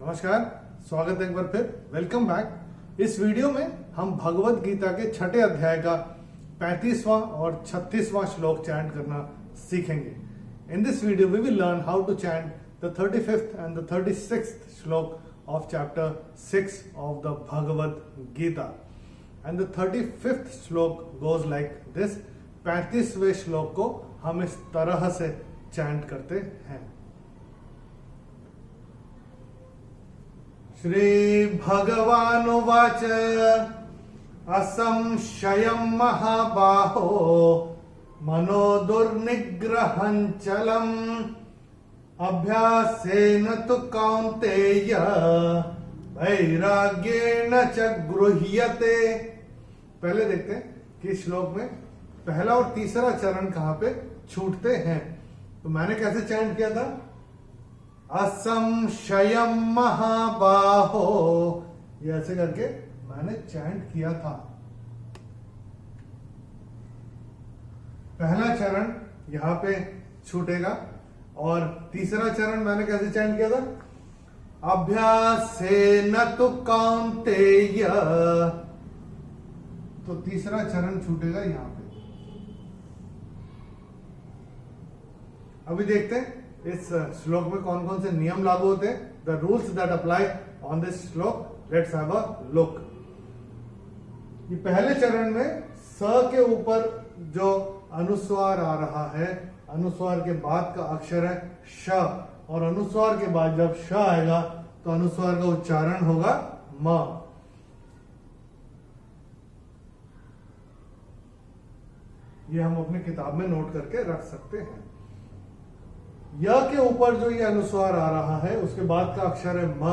नमस्कार, स्वागत है एक बार फिर। Welcome back. इस वीडियो में हम भगवत गीता के छठे अध्याय का 35वां और 36वां श्लोक चैंट करना सीखेंगे। In this video we will learn how to chant the 35th and the 36th shloka of chapter 6 of the Bhagavad Gita. And the 35th shloka goes like this. 35वें श्लोक को हम इस तरह से चैंट करते हैं। श्री भगवानुवाच असंशयं महाबाहो मनो दुर्निग्रहं चलम् अभ्यासेन तु कौन्तेय वैराग्येण च गृह्यते। पहले देखते हैं कि श्लोक में पहला और तीसरा चरण कहां पे छूटते हैं। तो मैंने कैसे चैंट किया था? असंशयं महाबाहो, ये ऐसे करके मैंने चैंट किया था। पहला चरण यहां पे छूटेगा और तीसरा चरण मैंने कैसे चैंट किया था? अभ्यासेन तु कौन्तेय। तो तीसरा चरण छूटेगा यहां पे। अभी देखते हैं इस श्लोक में कौन कौन से नियम लागू होते हैं। The rules that apply on this shloka. Let's have a look. ये पहले चरण में स के ऊपर जो अनुस्वार आ रहा है, अनुस्वार के बाद का अक्षर है श, और अनुस्वार के बाद जब श आएगा तो अनुस्वार का उच्चारण होगा म। ये हम अपनी किताब में नोट करके रख सकते हैं। य के ऊपर जो ये अनुस्वार आ रहा है उसके बाद का अक्षर है म,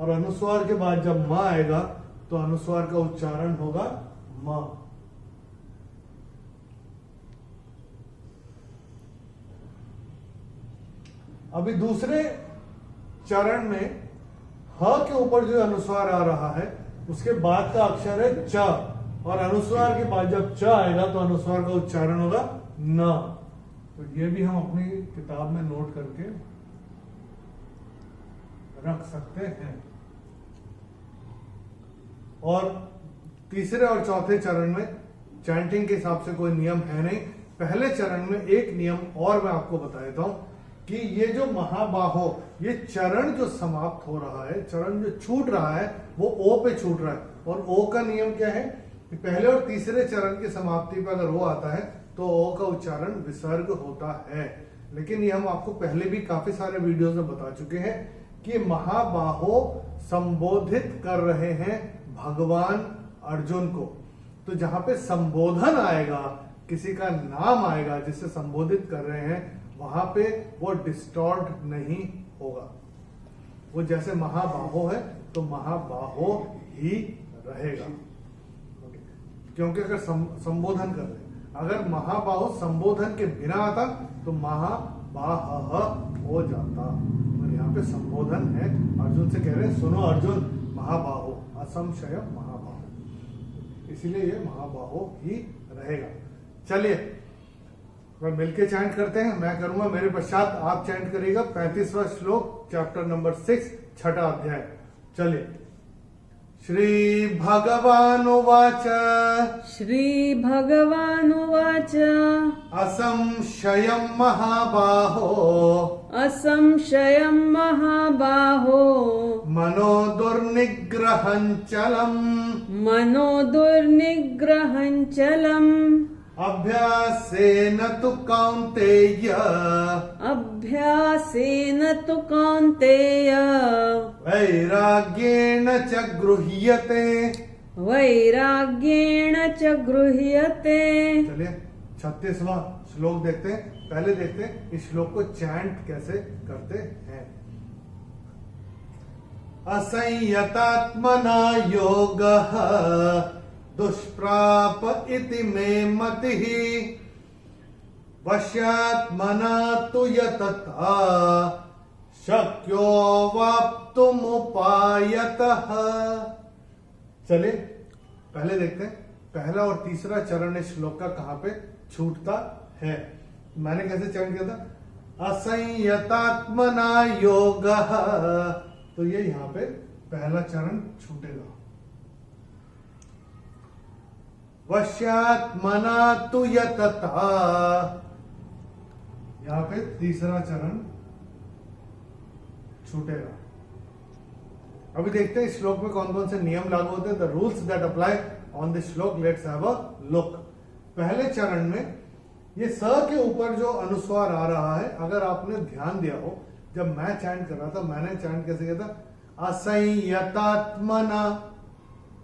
और अनुस्वार के बाद जब म आएगा तो अनुस्वार का उच्चारण होगा म। अभी दूसरे चरण में ह के ऊपर जो अनुस्वार आ रहा है उसके बाद का अक्षर है च, और अनुस्वार के बाद जब च आएगा तो अनुस्वार का उच्चारण होगा न। तो ये भी हम अपनी किताब में नोट करके रख सकते हैं। और तीसरे और चौथे चरण में चैंटिंग के हिसाब से कोई नियम है नहीं। पहले चरण में एक नियम और मैं आपको बता देता हूं कि ये जो महाबाहो, ये चरण जो समाप्त हो रहा है, चरण जो छूट रहा है वो ओ पे छूट रहा है। और ओ का नियम क्या है कि पहले और तीसरे चरण की समाप्ति पे अगर ओ आता है तो ओ का उच्चारण विसर्ग होता है। लेकिन ये हम आपको पहले भी काफी सारे वीडियोस में बता चुके हैं कि महाबाहो संबोधित कर रहे हैं भगवान अर्जुन को। तो जहां पे संबोधन आएगा, किसी का नाम आएगा जिसे संबोधित कर रहे हैं, वहां पे वो डिस्टॉर्ट नहीं होगा। वो जैसे महाबाहो है तो महाबाहो ही रहेगा, क्योंकि अगर संबोधन कर रहे हैं। अगर महाबाहो संबोधन के बिना आता तो महाबाह हो जाता। और यहाँ पे संबोधन है, अर्जुन से कह रहे हैं सुनो अर्जुन, महाबाहो असंशय महाबाहो, इसीलिए ये महाबाहो ही रहेगा। चलिए मिलके चैंट करते हैं। मैं करूंगा, मेरे पश्चात आप चैंट करिएगा। 35वां श्लोक, चैप्टर नंबर 6, छठा अध्याय। चलिए। श्री भगवानुवाच श्री भगवानुवाच असंशयं महाबाहो असंशयं महाबाहो मनो दुर्निग्रहं चलम् मनो दुर्निग्रहं चलम् अभ्यासेन तु कौन्तेय अभ्यासेन तु कौन्तेय वैराग्येण च गृह्यते। वैराग्येण च गृह्यते। चलिए 36वां श्लोक देखते हैं। पहले देखते हैं इस श्लोक को चैंट कैसे करते हैं। असंयतात्मना योगः दुष्प्राप इति मे मतिः वश्यात्मना तु यतता शक्यो वाप्तुमुपायतः। चलिए पहले देखते हैं पहला और तीसरा चरण इस श्लोक का कहां पे छूटता है। मैंने कैसे चैंट किया था? असंयतात्मना योगः तो ये यहाँ पे पहला चरण छूटेगा। वश्यात्मना तु यतता, यहाँ पे तीसरा चरण छूटेगा। अभी देखते हैं इस श्लोक में कौन कौन से नियम लागू होते हैं। The rules that apply on this shloka, let's have a look. पहले चरण में ये स के ऊपर जो अनुस्वार आ रहा है, अगर आपने ध्यान दिया हो, जब मैं चैंट कर रहा था, मैंने चैंट कैसे किया था? असंयतात्मना,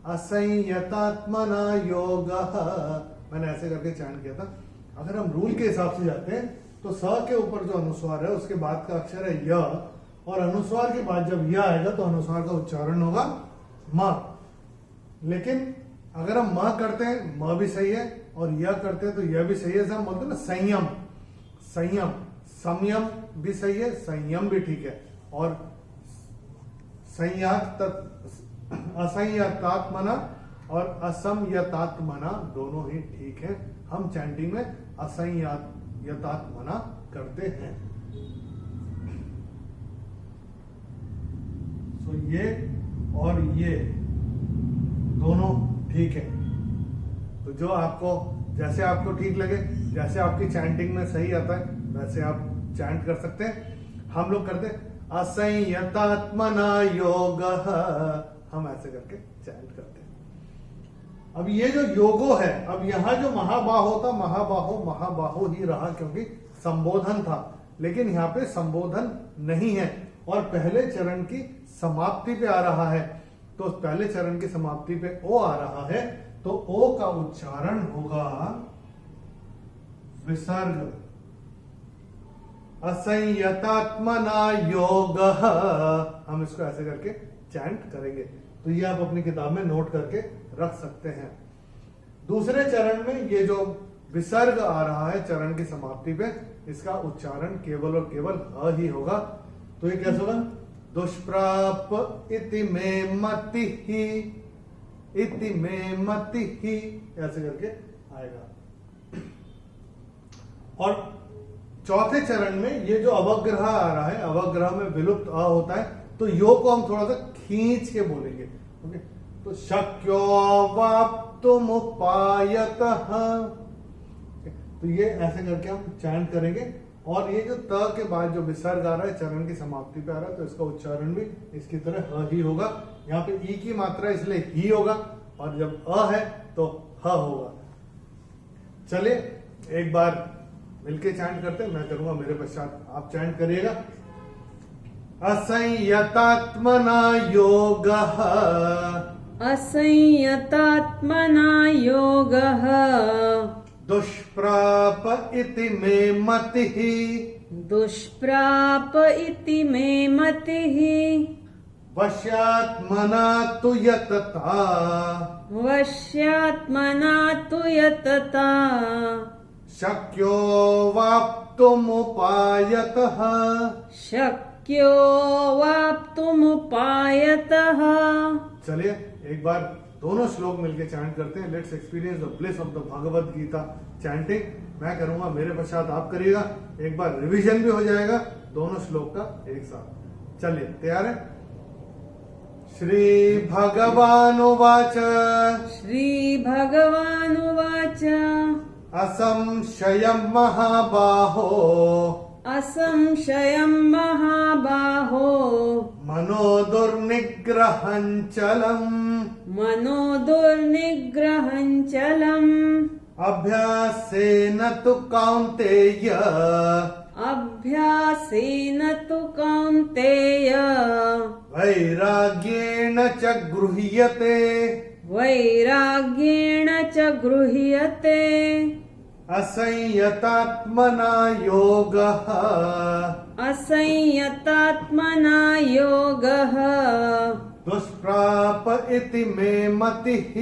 असंयतात्मना योगः, मैंने ऐसे करके चैंट किया था। अगर हम रूल के हिसाब से जाते हैं तो स के ऊपर जो अनुस्वार है उसके बाद का अक्षर है य, और अनुस्वार के बाद जब य आएगा तो अनुस्वार का उच्चारण होगा म। लेकिन अगर हम म करते हैं, म भी सही है, और य करते हैं तो यह भी सही है। जैसे हम बोलते हैं ना संयम, संयम, संयम भी सही है, संयम भी ठीक है, और असंयतात्मना और असंयतात्मना दोनों ही ठीक है। हम चैंटिंग में असंयतात्मना करते हैं। तो ये और ये दोनों ठीक है। तो जो आपको, जैसे आपको ठीक लगे, जैसे आपकी चैंटिंग में सही आता है, वैसे आप चैंट कर सकते हैं। हम लोग करते हैं असंयतात्मना योगः, हम ऐसे करके चैंट करते हैं। अब ये जो योगो है, अब यहां जो महाबाहो था, महाबाहो महाबाहो ही रहा क्योंकि संबोधन था, लेकिन यहाँ पे संबोधन नहीं है और पहले चरण की समाप्ति पे आ रहा है। तो पहले चरण की समाप्ति पे ओ आ रहा है, तो ओ का उच्चारण होगा विसर्ग। असंयतात्मना योगः, हम इसको ऐसे करके चैंट करेंगे। तो ये आप अपनी किताब में नोट करके रख सकते हैं। दूसरे चरण में ये जो विसर्ग आ रहा है चरण की समाप्ति पे, इसका उच्चारण केवल और केवल ह ही होगा। तो ये कैसे होगा? दुष्प्राप इति मे मति ही, इति मे मति ही, ऐसे करके आएगा। और चौथे चरण में ये जो अवग्रह आ रहा है, अवग्रह में विलुप्त अ होता है, तो यो को हम थोड़ा सा खींच के बोलेंगे। ओके, तो शक्यो वाप्तुमुपायतः, तो ये ऐसे करके हम चैंट करेंगे। और ये जो त के बाद जो विसर्ग आ रहा है चरण की समाप्ति पे आ रहा है, तो इसका उच्चारण भी इसकी तरह ह ही होगा। यहाँ पे ई की मात्रा इसलिए ही होगा, और जब अ है तो ह होगा। चलिए एक बार मिलके चैंट करते हैं, मैं करूंगा मेरे पश्चात आप चैंट करिएगा। असंयतात्मना योगः, असंयतात्मना योगः, दुष्प्राप इति मे मतिः, दुष्प्राप इति मे मतिः, वश्यात्मना तु यतता, वश्यात्मना तु यतता, शक्यो वाप्तुमुपायतः, शक्यो वाप्तुमुपायतः। चलिए एक बार दोनों श्लोक मिलके चैंट करते हैं। Let's experience the bliss of the Bhagavad Gita chanting. मैं करूंगा, मेरे पश्चात आप करिएगा। एक बार रिवीजन भी हो जाएगा दोनों श्लोक का एक साथ। चलिए तैयार है? श्री भगवानुवाच, श्री भगवानुवाच, असंशयं महाबाहो, असंशयं महाबाहो, मनो दुर्निग्रहं चलम्, मनो दुर्निग्रहं चलम्, अभ्यासेन तु कौन्तेय, अभ्यासेन तु कौन्तेय, वैराग्येण च गृह्यते, वैराग्येण च गृह्यते, असंयतात्मना योगः, असंयतात्मना योगः, दुष्प्राप इति मे मतिः,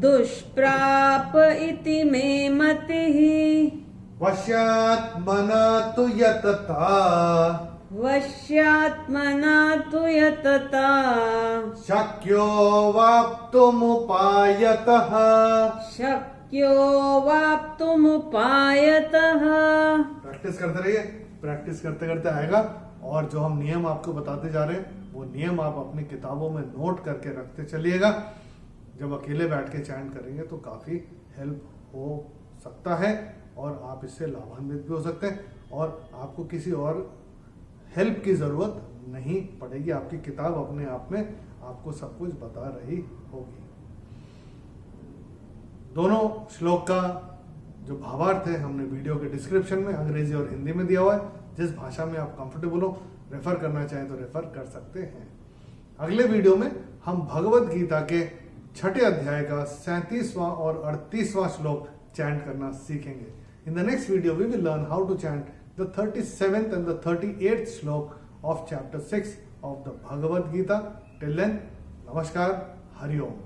दुष्प्राप इति मे मतिः, वश्यात्मना तु यतता, वश्यात्मना तु यतता, शक्यो वाप्तुमुपायतः, शक्यो वाप्तुमुपायतः। प्रैक्टिस करते रहिए, प्रैक्टिस करते करते आएगा। और जो हम नियम आपको बताते जा रहे हैं वो नियम आप अपनी किताबों में नोट करके रखते चलिएगा। जब अकेले बैठ के चैंट करेंगे तो काफ़ी हेल्प हो सकता है और आप इससे लाभान्वित भी हो सकते हैं और आपको किसी और हेल्प की ज़रूरत नहीं पड़ेगी। आपकी किताब अपने आप में आपको सब कुछ बता रही होगी। दोनों श्लोक का जो भावार्थ है हमने वीडियो के डिस्क्रिप्शन में अंग्रेजी और हिंदी में दिया हुआ है। जिस भाषा में आप कंफर्टेबल हो, रेफर करना चाहें तो रेफर कर सकते हैं। अगले वीडियो में हम भगवत गीता के 6ठे अध्याय का 37वां और 38वां श्लोक चैंट करना सीखेंगे। In the next video we will learn how to chant the 37th and the 38th श्लोक of chapter 6 of the Bhagavad Gita. Till then, Namaskar, Hari Om.